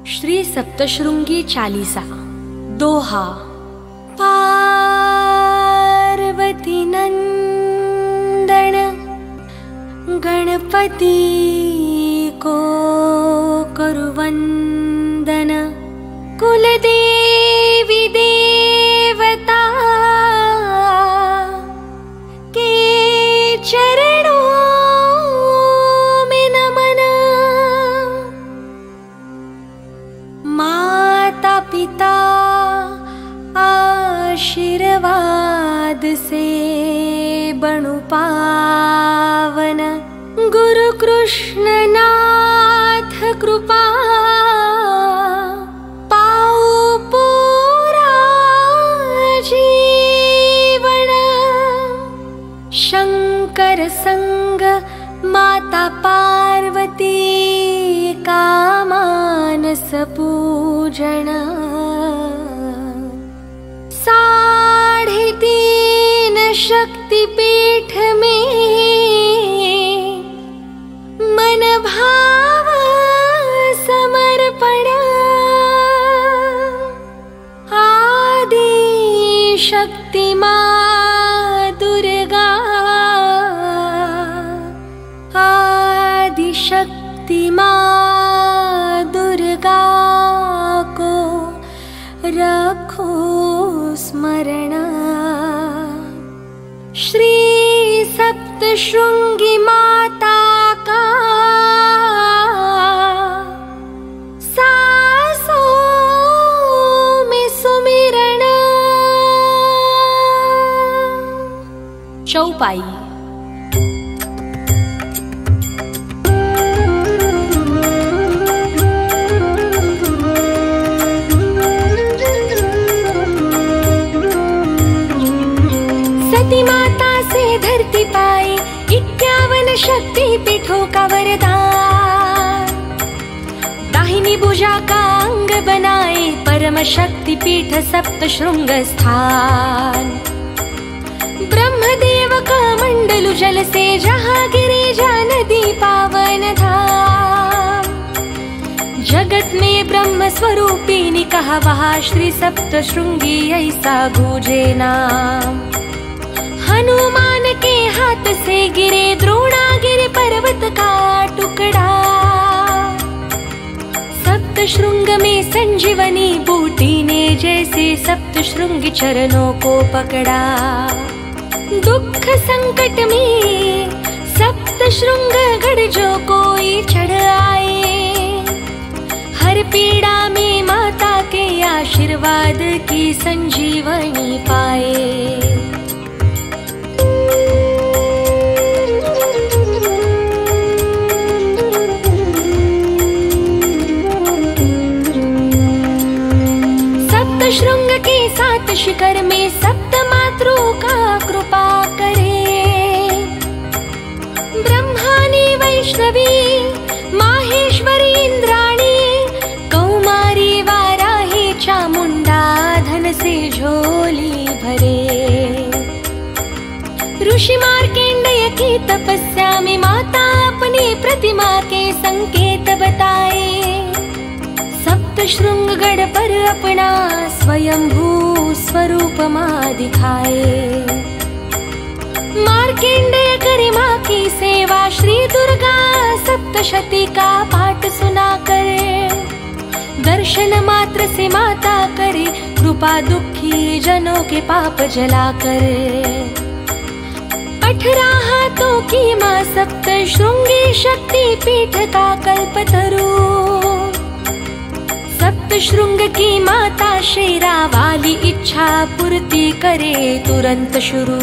श्री सप्तशृंगी चालीसा दोहा। पार्वती नंदन गणपति को करु वंदन, कुलदेवी देवता के चरणों में नमन। माता पिता आशीर्वाद से बनु पावन, गुरु कृष्ण नाथ कृपा पाओ पूरा जीवन। शंकर संग माता पार्वती का मानस पूजन। 3.5 शक्तिपीठ में मन भाव समर्पण। आदि शक्ति मां दुर्गा, आदि शक्ति मां दुर्गा को रखो स्मरण। श्री सप्तशृंगी माता का सासों में सुमिरण। चौपाई। सती माता से धरती पाए 51 शक्ति पीठों का वरदान। दाहिनी भुजा का अंग बनाए परम शक्ति पीठ सप्तशृंग स्थान। ब्रह्मदेव का मंडल जल से जहाँ गिरिजा नदी पावन धाम। जगत में ब्रह्म स्वरूपिणी कहा वहाँ श्री सप्तशृंगी ऐसा गूंजे नाम। हनुमान के हाथ से गिरे द्रोणागिरि पर्वत का टुकड़ा। सप्तशृंग में संजीवनी बूटी ने जैसे सप्तशृंगी चरणों को पकड़ा। दुख संकट में सप्तशृंग गढ़ जो कोई चढ़ आए, हर पीड़ा में माता के आशीर्वाद की संजीवनी पाए। शृंग के 7 शिखर में सप्त मातरों का कृपा करे। ब्रह्मानी वैष्णवी माहेश्वरी इंद्राणी, कौमारी वाराही चामुंडा धन से झोली भरे। ऋषि मार्केंडय की तपस्या में माता अपनी प्रतिमा के संकेत बताए। सप्तशृंगगढ़ पर अपना स्वयंभू स्वरूप मां दिखाए। मार्केंडेय करे मां की सेवा, श्री दुर्गा सप्तशती का पाठ सुना करे। दर्शन मात्र से माता करे कृपा, दुखी जनों के पाप जला करे। 18 हाथों की मां सप्तशृंगी शक्ति पीठ का कल्पतरु। सप्तशृंग की माता शेरा वाली इच्छा पूर्ति करे तुरंत शुरू।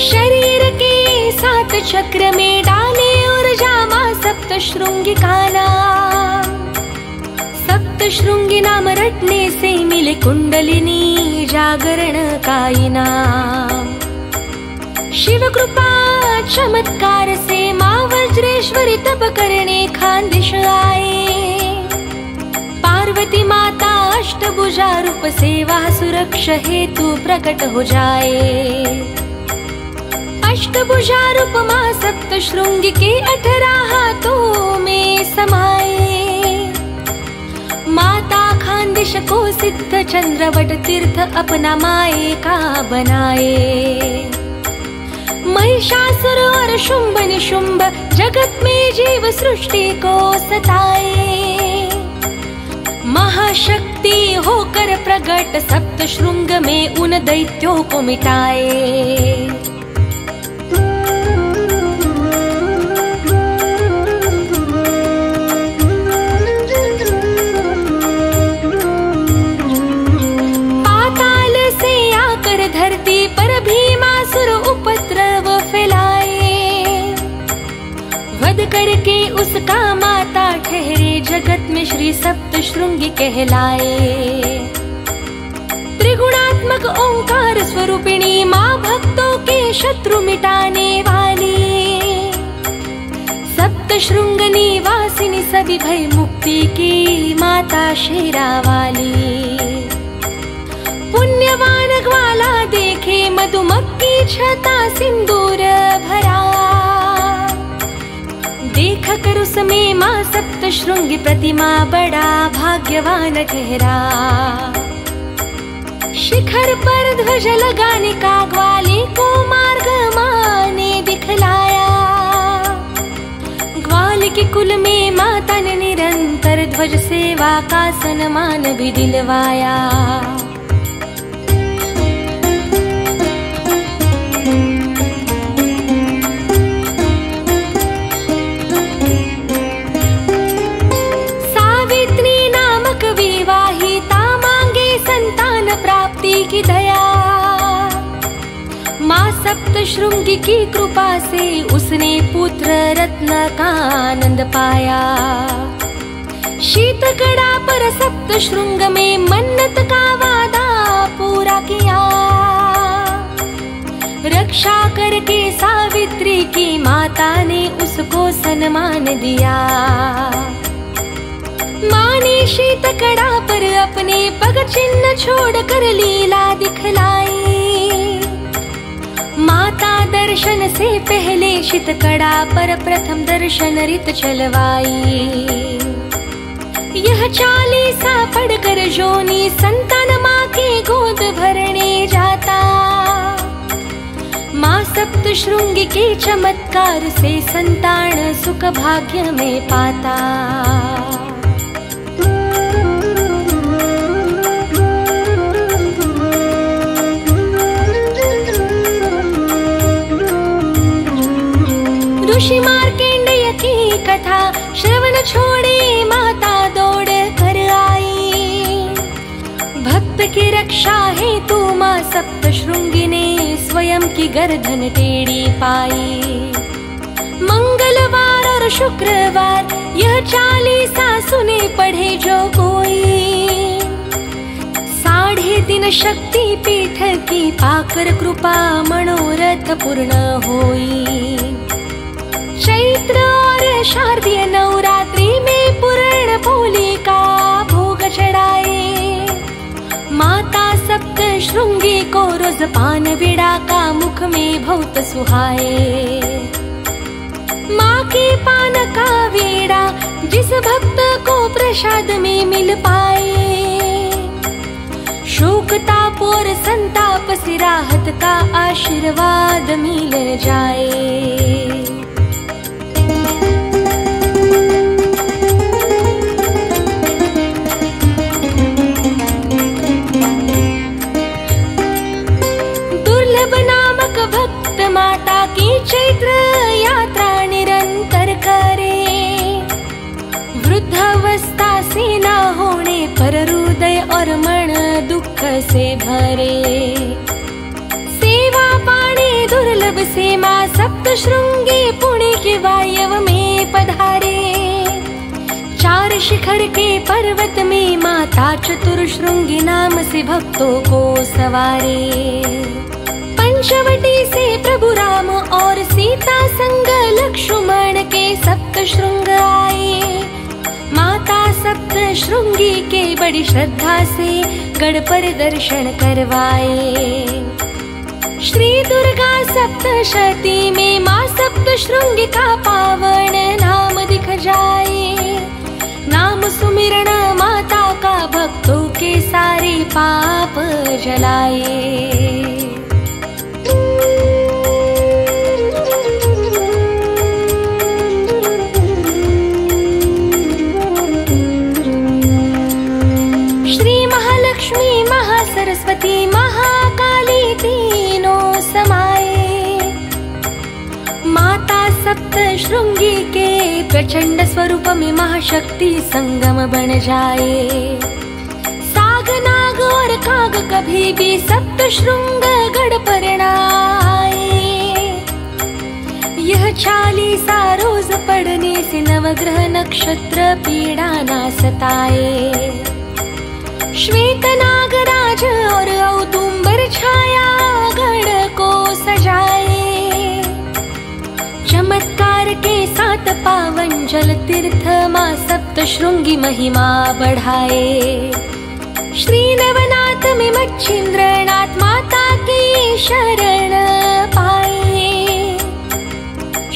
शरीर के 7 चक्र में डाले ऊर्जा मां सप्तशृंगी का नाम। सप्तशृंगी नाम रटने से मिले कुंडलिनी जागरण का इनाम। शिव कृपा चमत्कार से मां वज्रेश्वरी तप करने खानदेश आए। पार्वती माता अष्टभुजा रूप सेवा सुरक्षा हेतु प्रकट हो जाए। अष्टभुजा रूप मां सप्तशृंगी के 18 हाथों में समाये। माता खानदेश को सिद्ध चंद्रवट तीर्थ अपना माए का बनाए। महिषासुर और शुंभ निशुंभ जगत में जीव सृष्टि को सताए। महाशक्ति होकर प्रकट सप्तशृंग में उन दैत्यों को मिटाए। पाताल से आकर धरती पर भीमासुर उपद्रव फैलाए। वध करके उसका माता ठहरे जगत में श्री सप्तशृंगी कहलाए। त्रिगुणात्मक ओंकार स्वरूपिणी माँ भक्तों के शत्रु मिटाने वाली। सप्तशृंग निवासिनी सभी भय मुक्ति की माता शेरा वाली। पुण्यवान ग्वाला देखे मधुमक्खी छता सिंदूर भरा। देख कर उसमें माँ सप्तशृंगी प्रतिमा बड़ा भाग्यवान ठहरा। शिखर पर ध्वज लगाने का ग्वाले को मार्ग माँ ने दिखलाया। ग्वाल के कुल में माता ने निरंतर ध्वज सेवा का सम्मान भी दिलवाया। प्राप्ति की दया माँ सप्तशृंगी की कृपा से उसने पुत्र रत्न का आनंद पाया। शीतकड़ा पर सप्तशृंग में मन्नत का वादा पूरा किया। रक्षा करके सावित्री की माता ने उसको सम्मान दिया। माँ ने शीतकड़ा पर अपने पग चिन्ह छोड़ कर लीला दिखलाई। माता दर्शन से पहले शीतकड़ा पर प्रथम दर्शन रित चलवाई। यह 40 पढ़कर जोनी संतान माँ के गोद भरने जाता। माँ सप्तशृंगी के चमत्कार से संतान सुख भाग्य में पाता। ऋषि मार्कंडेय की कथा श्रवण छोड़े माता दौड़ कर आई। भक्त की रक्षा हेतु माँ सप्तशृंगी ने स्वयं की गर्दन टेढ़ी पाई। मंगलवार और शुक्रवार यह 40 सुने पढ़े जो कोई। 3.5 शक्ति पीठ की पाकर कृपा मनोरथ पूर्ण होई। चैत्र और शारदीय नवरात्रि में पूर्ण पोली का भोग चढ़ाए। माता सप्तशृंगी को रोज पान बीड़ा का मुख में बहुत सुहाए। माँ के पान का बीड़ा जिस भक्त को प्रसाद में मिल पाए। शोक ताप और संताप से राहत का आशीर्वाद मिल जाए। भक्त माता की चैत्र यात्रा निरंतर करे। वृद्धावस्था से न होने पर हृदय और मन दुख से भरे। सेवा पाने दुर्लभ से माँ सप्तशृंगी पुणे के वायव में पधारे। 4 शिखर के पर्वत में माता चतुर्शृंगी नाम से भक्तों को सवारे। पंचवटी से प्रभु राम और सीता संग लक्ष्मण के सप्तशृंग आए। माता सप्त श्रृंगी के बड़ी श्रद्धा से गढ़ पर दर्शन करवाए। श्री दुर्गा सप्तशती में माँ सप्त श्रृंगी का पावन नाम दिख जाए। नाम सुमिरण माता का भक्तों के सारे पाप जलाए। लक्ष्मी महासरस्वती महाकाली तीनों समाये। माता सप्त श्रृंगी के प्रचंड स्वरूप में महाशक्ति संगम बन जाए। साग नाग और काग कभी भी सप्त श्रृंग गढ़ पर न आए। यह 40 रोज पढ़ने से नवग्रह नक्षत्र पीड़ा ना सताए। श्वेत नागराज और औदुंबर छाया गढ़ को सजाए। चमत्कार के साथ पावन जल तीर्थ माँ सप्त श्रृंगी महिमा बढ़ाए। श्री नवनाथ में मच्छिंद्रनाथ माता की शरण पाए।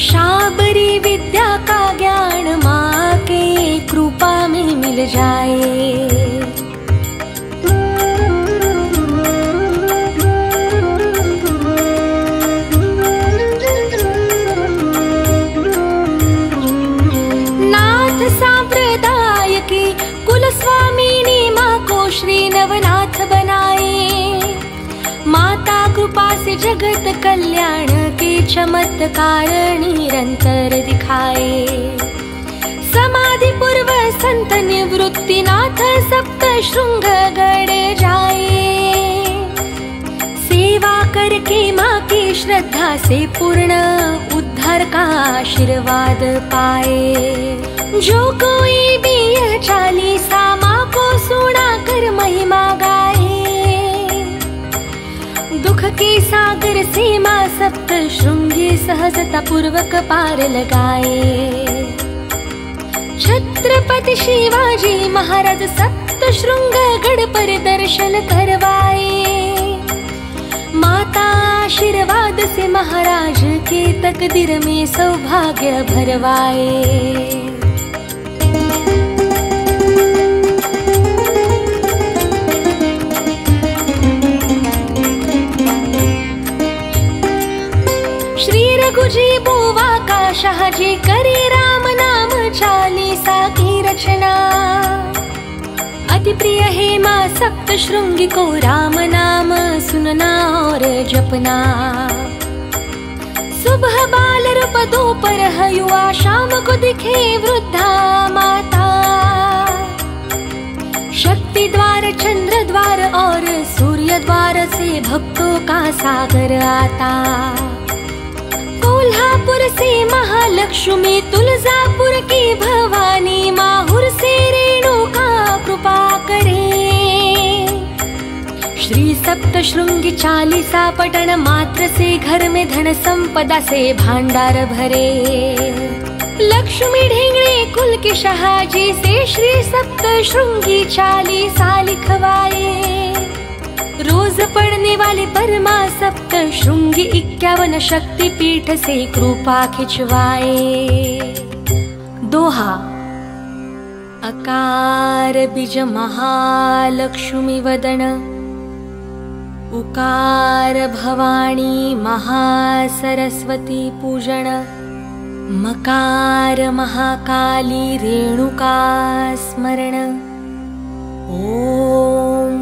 शाबरी विद्या का ज्ञान माँ के कृपा में मिल जाए। सांप्रदाय की कुल स्वामिनी माँ को श्री नवनाथ बनाए। माता कृपा से जगत कल्याण के चमत्कार निरंतर दिखाए। समाधि पूर्व संत निवृत्ति नाथ सप्त श्रृंग गढ़ जाए। सेवा करके माँ की श्रद्धा से पूर्ण उद्धार का आशीर्वाद पाए। जो कोई भी यह 40 माँ को सुना कर महिमा गाए। दुख के सागर से माँ सप्त श्रृंगी सहजता पूर्वक पार लगाए। छत्रपति शिवाजी महाराज सप्त श्रृंग गढ़ पर दर्शन करवाए। माता आशीर्वाद से महाराज के तकदीर में सौभाग्य भरवाए। रघुजी बुवा का शाहजी करे राम नाम 40 की रचना। अति प्रिय है माँ सप्त श्रृंगी को राम नाम सुनना और जपना। सुबह बाल रूप दोपहर युवा शाम को दिखे वृद्धा माता। शक्ति द्वार चंद्र द्वार और सूर्य द्वार से भक्तों का सागर आता। कोल्हापुर से महालक्ष्मी, तुलजापुर की भवानी, माहुर से रेणुका कृपा करे। श्री सप्त श्रृंगी 40 पठन मात्र से घर में धन संपदा से भांडार भरे। लक्ष्मी ढेंगड़े कुल के शाहजी से श्री सप्त श्रृंगी 40 लिखवाए। रोज पढ़ने वाले परमा सप्त श्रृंगी 51 शक्ति पीठ से कृपा खिंचवाए। दोहा। अकार बीज महालक्ष्मी वदन, उकार भवानी महासरस्वती पूजन, मकार महाकाली रेणुका स्मरण,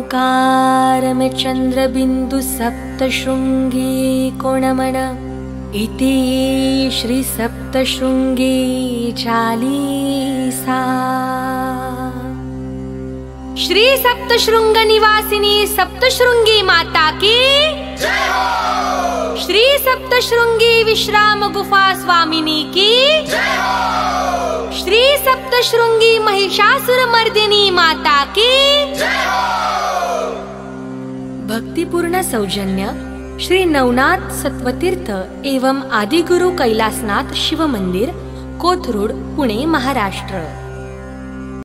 ओंकार में चंद्र बिंदु सप्त श्रृंगी को नमन। इति श्री सप्त श्रृंगी 40। श्री सप्त श्रृंग निवासिनी सप्त श्रृंगी माता की जय हो। श्री सप्त श्रृंगी विश्राम गुफा स्वामिनी की जय हो। श्री सप्त श्रृंगी महिषासुर मर्दिनी माता की जय हो। भक्तिपूर्ण सौजन्य श्री नवनाथ सत्वतीर्थ एवं आदिगुरु कैलासनाथ शिव मंदिर, कोथरूड, पुणे, महाराष्ट्र।